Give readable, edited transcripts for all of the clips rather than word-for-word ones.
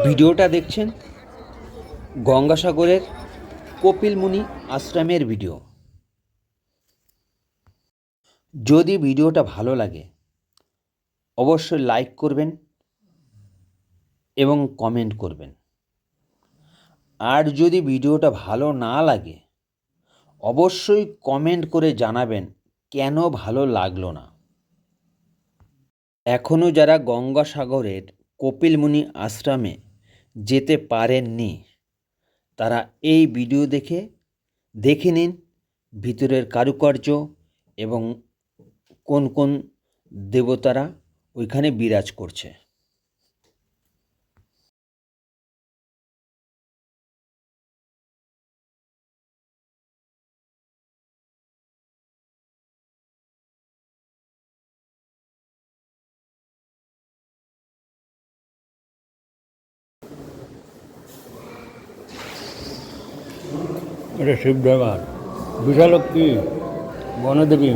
ভিডিওটা দেখছেন গঙ্গাসাগরের কপিলমুনি আশ্রমের ভিডিও। যদি ভিডিওটা ভালো লাগে অবশ্যই লাইক করবেন এবং কমেন্ট করবেন। আর যদি ভিডিওটা ভালো না লাগে অবশ্যই কমেন্ট করে জানাবেন কেন ভালো লাগলো না। এখনও যারা গঙ্গাসাগরের কপিলমুনি আশ্রমে যেতে পারেননি তারা এই ভিডিও দেখে নিন ভিতরের কারুকার্য এবং কোন কোন দেবতারা ওইখানে বিরাজ করছে। এটা শিবডাঙ্গার বিশালক্ষী বনদেবী।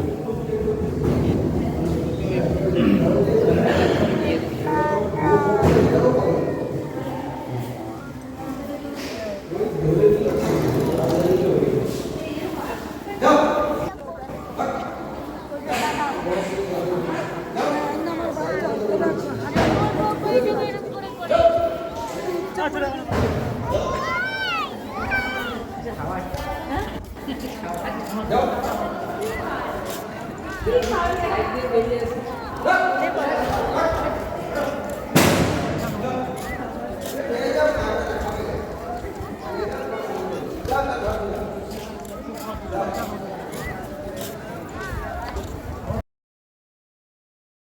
আচ্ছা